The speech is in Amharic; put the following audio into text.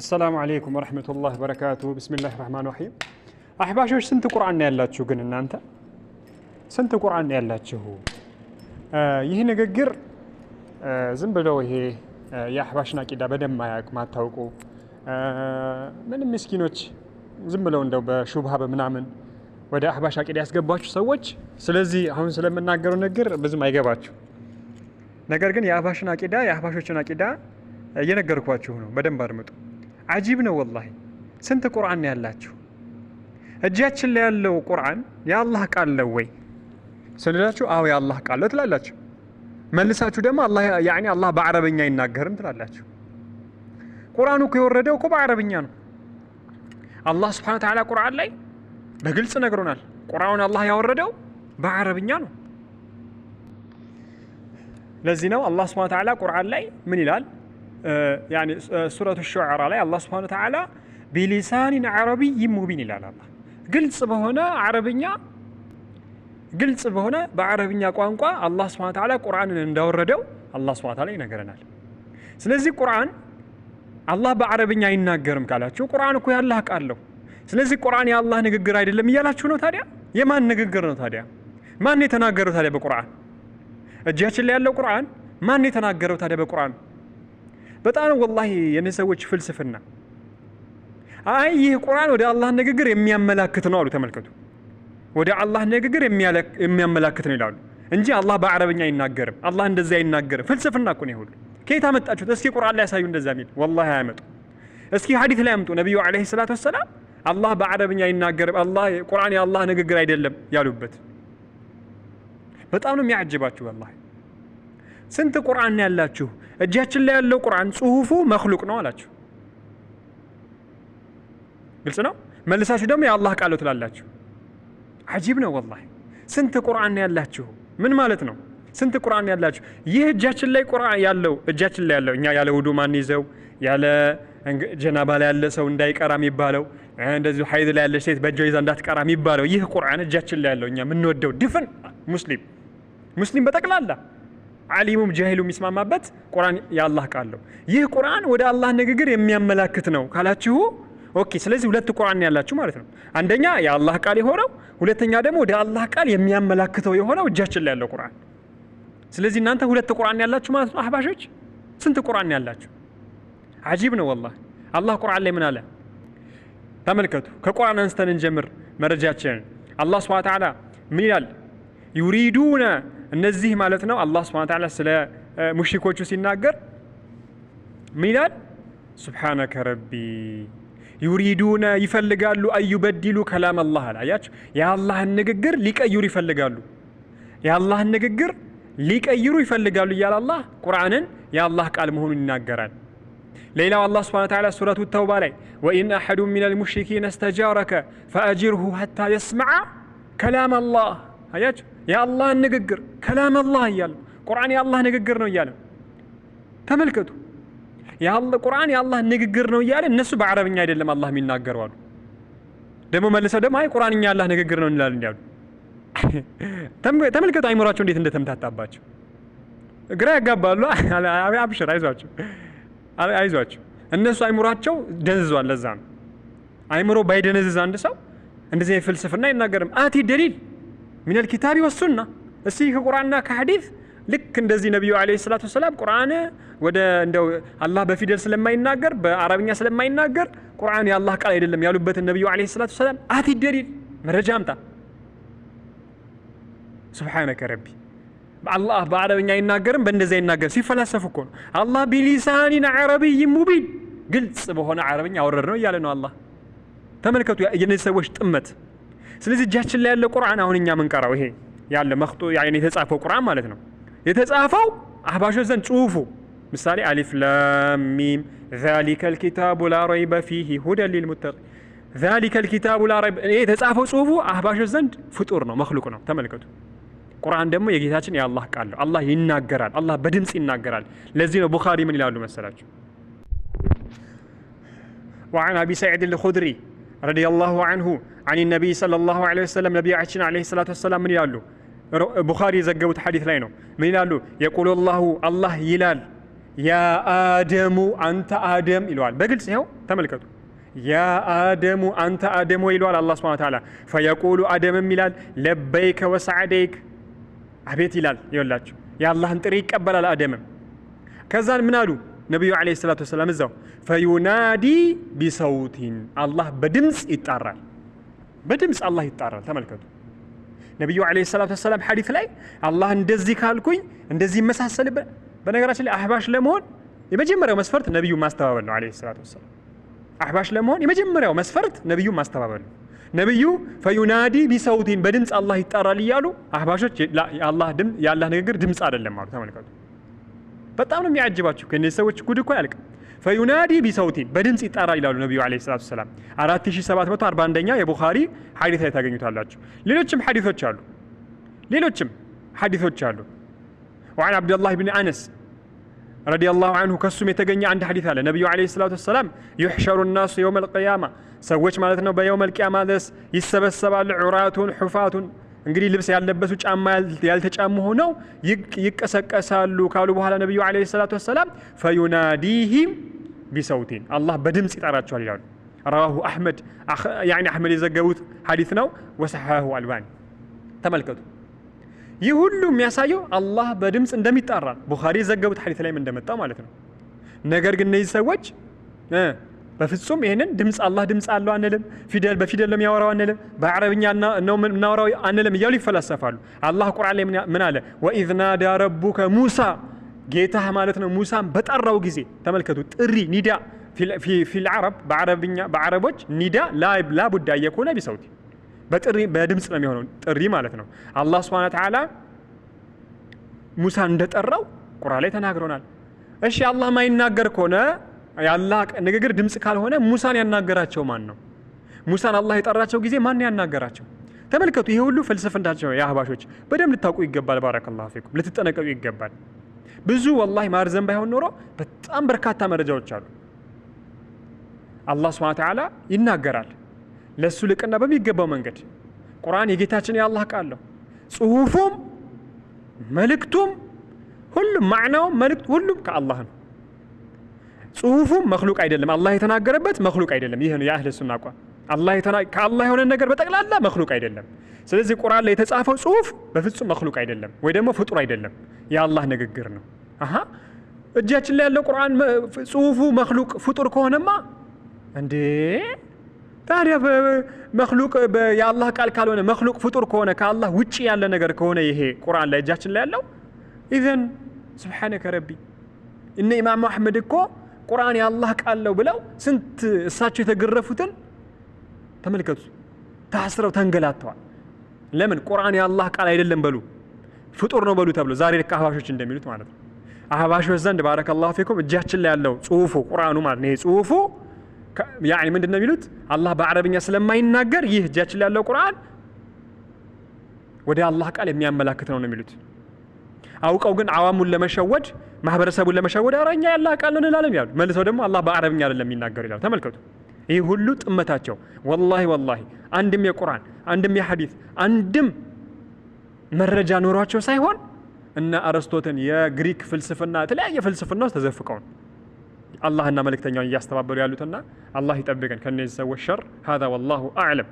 السلام عليكم ورحمة الله وبركاته بسم الله الرحمن الرحيم أحباشوش سنت قرآن يالاتشو قن أنت سنت قرآن يالاتشو يهي نقر زنبلو هي يا أحباشنا كده بدم ما تاوكو من المسكينوش زنبلو اندو بشوبها بمنامن ወደ አህባሽ አቂዳ ያስገባችሁ ሰዎች ስለዚህ አሁን ስለምናገረው ነገር ብዙም አይገባችሁ ነገር ግን የአህባሽን አቂዳ የአህባሾችን አቂዳ እየነገርኳችሁ ነው በደንብ አድምጡ አጂብ ነው والله ስንት ቁርአን ያላችሁ እጃችን ላይ ያለው ቁርአን የአላህ ቃል ነው ወይ ስለላችሁ አው የአላህ ቃል ነው ትላላችሁ መልሳችሁ ደግሞ አላህ ያኒ አላህ በአረብኛ ይናገርም ትላላችሁ ቁርአኑ ከወረደው እኮ በአረብኛ ነው አላህ Subhanahu Wa Ta'ala ቁርአን ላይ በግልጽ ነግሮናል ቁርአኑን አላህ ያወረደው በአረብኛ ነው ለዚህ ነው አላህ Subhanahu Wa Ta'ala ቁርአን ላይ ምን ይላል يعني سورة الشعراء ላይ አላህ Subhanahu Wa Ta'ala بلسان عربي مبين ይላል አላህ ግልጽ በሆነ አረብኛ ግልጽ በሆነ በአረብኛ ቋንቋ አላህ Subhanahu Wa Ta'ala ቁርአንን እንዳወረደው አላህ Subhanahu Wa Ta'ala ይነግረናል ስለዚህ ቁርአን አላህ በአረብኛ ይናገርም ካላችሁ ቁርአን እኮ ያላህ ቃል ነው ስለዚህ ቁርአን የአላህ ንግግር አይደለም ይያላችሁ ነው ታዲያ የማን ንግግር ነው ታዲያ ማን የተናገረው ታዲያ በቁርአን እጃችን ላይ ያለው ቁርአን ማን የተናገረው ታዲያ በቁርአን በጣም والله የነሰዎች ፍልስፍና አይ ይህ ቁርአን ወደ አላህ ንግግር የሚያመላክት ነው አሉ ተመልከቱ ወደ አላህ ንግግር የሚያመላክት ነው ይላሉ እንጂ አላህ በአረብኛ አይናገርም አላህ እንደዛ አይናገርም ፍልስፍና እኮ ነው ሁሉ ከየት አመጣችሁት እስኪ ቁርአን ላይ ያሳዩ እንደዛ ሚል والله አያመጡ እስኪ ሐዲስ ላይ አምጡ ነብዩ አለይሂ ሰላቱ ወሰለም አላህ በአረብኛ ይናገርም አላህ ቁርአን የአላህ ንግግር አይደለም ያሉበት በጣም ነው የሚያጅባችሁ والله ስንት ቁርአን ያላችሁ እጃችን ላይ ያለው ቁርአን ጽሁፉ መخلوቅ ነው አላችሁ ግልጽ ነው መልሳችሁ ደግሞ የአላህ ቃል ነው ትላላችሁ አጂብ ነው والله ስንት ቁርአን ያላችሁ ምን ማለት ነው ስንት ቁርአን ያላችሁ ይህ እጃችን ላይ ቁርአን ያለው እጃችን ላይ ያለው እኛ ያለ ውዱ ማን ይዘው ያለ ጀናባ ላይ ያለ ሰው እንዳይቀራ የሚባለው እንደዚህ ሀይድ ላይ ያለ ሴት በእጇ ይዛ እንዳትቀራ የሚባለው ይህ ቁርአን እጃችን ላይ ያለው እኛ ምን ወደው ድፍን ሙስሊም በጠቅላላ ዓሊሙም ጃሂሉም ይስማማበት ቁርአን የአላህ ቃል ነው ይህ ቁርአን ወደ አላህ ንግግር የሚያመላክት ነው ካላችሁ ኦኬ ስለዚህ ሁለት ቁርአን ያላችሁ ማለት ነው አንደኛ የአላህ ቃል የሆነው ሁለተኛ ደግሞ ወደ አላህ ቃል የሚያመላክተው የሆነው እጃችን ላይ ያለው ቁርአን ስለዚህ እናንተ ሁለት ቁርአን ያላችሁ ማለት ነው አህባሾች ስንት ቁርአን ያላችሁ عجيب ነው والله አላህ ቁርአን ላይ ምን አለ ተመልከቱ ከቁርአን አንስተን እንጀምር መረጃችን አላህ Subhanahu Wa Ta'ala ምን ይላል يريدون እነዚህ ማለት ነው አላህ Subhanahu Wa Ta'ala ስለ ሙሽሪኮቹ ሲናገር ምን ይላል سبحانك ربي يريدون ይፈልጋሉ አዩበድሉ كلام الله አያችሁ የአላህን ንግግር ሊቀይሩ ይፈልጋሉ የአላህን ንግግር ሊቀይሩ ይፈልጋሉ ይላል አላህ ቁርአንን የአላህ ቃል መሆኑን ይናገራል ليلى الله سبحانه وتعالى سورة التوبة لي وإن أحد من المشركين استجارك فأجره حتى يسمع كلام الله هياج يا الله نققر كلام الله يال قرآن يا الله نققر نو يال تملكتو يا الله قرآن يا الله نققر نو يال الناس بعربي يا دلما الله من ناقر والو دمو ملسا دم هاي قرآن يا الله نققر نو يال يال تملكتو أي مراتشون دي تندتم تحتاباتشو قرأ قبالو أبشر عايزواتشو አይዟችሁ እነሱ አይምሯቸው ደንዝዟል ለዛ ነው አይምሮ ባይደነዝዝ አንድ ሰው እንደዚህ ፍልስፍና ይናገርም አቲ ደሊል من الكتاب والسنه እስቲ ከቁርአንና ከሐዲስ ልክ እንደዚህ ነብዩ አለይሂ ሰላቱ ወሰለም ቁርአን ወደ እንደው አላህ በፊደል ስለማይናገር በአረብኛ ስለማይናገር ቁርአን የአላህ ቃል አይደለም ያሉበት ነብዩ አለይሂ ሰላቱ ወሰለም አቲ ደሊል መረጃ አምጣ سبحانك ربي الله بعربኛ ይናገርም በእንደዛ ይናገር ሲፈላሰፍ እኮ ነው አላህ بلسان عربي مبين ግልጽ በሆነ አረብኛ አወረድ ነው ይያለ ነው አላህ ተመልከቱ የነዚህ ሰዎች ጥመት ስለዚህ እጃችን ላይ ያለ ቁርአን አሁን እኛ ምን ቀራው ይሄ ያለ መخطو يعني የተጻፈው ቁርአን ማለት ነው የተጻፈው አህባሾች ዘንድ ጽሁፉ ምሳሌ አሊፍ ላም ሚም ذلك الكتاب لا ريب فيه هدى للمتقين ذلك الكتاب لا ريب የተጻፈው ጽሁፉ አህባሾች ዘንድ ፍጡር ነው مخلوق ነው ተመልከቱ ቁርአን ደግሞ የጌታችን የአላህ ቃል ነው አላህ ይናገራል አላህ በድምጽ ይናገራል ለዚህ ነው ቡኻሪ ምን ይላሉ መሰላችሁ وعن ابي سعيد الخدري رضي الله عنه عن النبي صلى الله عليه وسلم نبينا عليه الصلاه والسلام ምን ይላሉ ቡኻሪ የዘገቡት ሐዲስ ላይ ነው ምን ይላሉ يقول الله ይላል ያ አደሙ አንተ አደም ይለዋል በግልጽ ይኸው ተመልከቱ ያ አደሙ አንተ አደም ይለዋል አላህ ሱብሓነሁ ወተዓላ ፈየቁሉ አደምም ይላል ለበይከ ወሰዐደይክ አቤት ይላል ይወላችሁ የአላህን ጥሪ ይቀበላል አደምም ከዛን ምን አሉ ነብዩ አለይሂ ሰላቱ ወሰላም እዛው ፈዩናዲ ቢሰውቲን አላህ በድምጽ ይጣራል በድምጽ አላህ ይጣራል ተመልከቱ ነብዩ አለይሂ ሰላቱ ወሰላም ሐዲስ ላይ አላህ እንደዚህ ካልኩኝ እንደዚህ መሳሰልበት በነገራችን ላይ አህባሽ ለመሆን የመጀመሪያው መስፈርት ነብዩ ማስተባበል ነው አለይሂ ሰላቱ ወሰላም አህባሽ ለመሆን የመጀመሪያው መስፈርት ነብዩ ማስተባበል ነው ነብዩ ፈዩናዲ ቢሰውቲን በድምጽ አላህ ይጣራል ይያሉ አህባሾች የአላህ ድምጽ ያላህ ንግግር ድምጽ አይደለም ማለት ተመልከቱ በጣም ነው የሚያጅባችሁ ከነዚህ ሰዎች ጉድ እኮ ያልቅ ፈዩናዲ ቢሰውቲን በድምጽ ይጣራል ይላሉ ነብዩ አለይሂ ሰላቱ ወሰላም 4741ኛ የቡኻሪ ሐዲስ ላይ ታገኙታላችሁ ሌሎችም ሐዲሶች አሉ وعن عبد الله بن أنس رضي الله عنه كسم يتجني عند حديث على النبي عليه الصلاة والسلام يحشر الناس يوم القيامة سويش مالتنا بيوم القيامة دس يسبسب العراة حفاة እንግዲህ ልብስ ያለበሱ ጫማ ያልተጫሙ ሆነው ይቀሰቀሳሉ ካሉ በኋላ ነብዩ አለይሂ ሰላቱ ወሰለም ፈዩናዲሂም ቢሰውቲን አላህ በድምጽ ይጠራቸዋል ይላሉ رواه احمد يعني احمد የዘገቡት ሐዲስ ነው ወሰሐሁ አልባኒ ተመልከቱ ይህ ሁሉ የሚያሳየው አላህ በድምጽ እንደሚጣራ ቡኻሪ የዘገቡት ሐዲስ ላይ እንደመጣው ማለት ነው ነገር ግን እነዚህ ሰዎች በፍጹም ይሄንን ድምጽ አላህ ድምጽ አለው አንልም ፊደል በፊደል ነው የሚያወራው አንልም በአረብኛ ነው የምናወራው አንልም እያሉ ይፈላሰፋሉ አላህ ቁርአን ላይ ምን አለ ወኢዝ ናዳ ረቡከ ሙሳ ጌታህ ማለት ነው ሙሳን በጠራው ጊዜ ተመልከቱ ጥሪ ኒዳ في العرب በአረብኛ በአረቦች ኒዳ لا بد يكون بصوت በጥሪ በድምጽ ነው የሚሆነው ጥሪ ማለት ነው አላህ Subhanahu Wa Ta'ala ሙሳን እንደጠራው ቁርአን ላይ ተናግሮናል እሺ አላህ ማይናገር ከሆነ ያላህ ንግግር ድምጽ ካልሆነ ሙሳን ያናገራቸው ማን ነው ሙሳን አላህ የጠራቸው ጊዜ ማን ያናገራቸው ተመልከቱ ይሄ ሁሉ ፍልስፍናቸው የአህባሾች በደም ልታውቁ ይገባል ባረከላሁ ፊኩም ልትጠነቀቁ ይገባል ብዙ والله ማርዘም ባይሆን ኖሮ በጣም በርካታ መረጃዎች አሉ አላህ Subhanahu Wa Ta'ala ይናገራል ለሱ ልቅና በሚገባው መንገድ ቁርአን የጌታችን የአላህ ቃል ነው ጽሁፉም መልእክቱም ሁሉም ማዕናው መልእክት ሁሉም ከአላህ ነው ጽሁፉም መخلوق አይደለም አላህ የተናገረበት መخلوق አይደለም ይሄ ነው የአህለ ሱና ቋንቋ አላህ ከአላህ የሆነ ነገር በጠቅላላ መخلوق አይደለም ስለዚህ ቁርአን ላይ የተጻፈው ጽሁፍ በፍጹም መخلوق አይደለም ወይ ደግሞ ፍጡር አይደለም የአላህ ንግግር ነው አሃ እጃችን ላይ ያለው ቁርአን ጽሁፉ መخلوق ፍጡር ከሆነማ እንዴ ታዲያ መخلوق የአላህ ቃል ካልሆነ መخلوق ፍጡር ከሆነ ከአላህ ውጪ ያለ ነገር ከሆነ ይሄ ቁርአን ላይ እጃችን ላይ ያለው ኢዘን ሱብሃነከ ረቢ እነ ኢማም አህመድ እኮ ቁርአን የአላህ ቃል ነው ብለው ስንት እሳቸው የተገረፉትን ተመልከቱ ታስረው ተንገላተዋል ለምን ቁርአን የአላህ ቃል አይደለም በሉ ፍጡር ነው በሉ ተብሎ ዛሬ ለካህባሾች እንደሚሉት ማለት ነው አህባሾች ዘንድ ባረከላሁ ፊኩም እጃችን ላይ ያለው ጽሁፉ ቁርአኑ ማለት ነው ጽሁፉ يعني ምንድነው የሚሉት አላህ በአረብኛ ስለማይናገር ይህ እጃችን ላይ ያለው ቁርአን ወደ አላህ ቃል የሚያመላክት ነው የሚሉት አውቀው ግን አዋሙን ለመሸወድ ማህበረሰቡን ለመሸወድ አረኛ ያላህ ቃል ነው እንላለን ያሉ መልሰው ደግሞ አላህ በአረብኛ አይደለም የሚናገር ይላል ተመልከቱ ይሄ ሁሉ ጥመታቸው والله አንድም የቁርአን አንድም የሐዲስ አንድም መረጃ ኖሯቸው ሳይሆን እና አርስቶትን የግሪክ ፍልስፍና ተለያየ ፍልስፍና ውስጥ ተዘፍቀው አላህና መልእክተኛውን ያስተባበሩ ያሉትና አላህ ይጠብቀን ከነዚህ ሰዎች ሸር هذا والله اعلم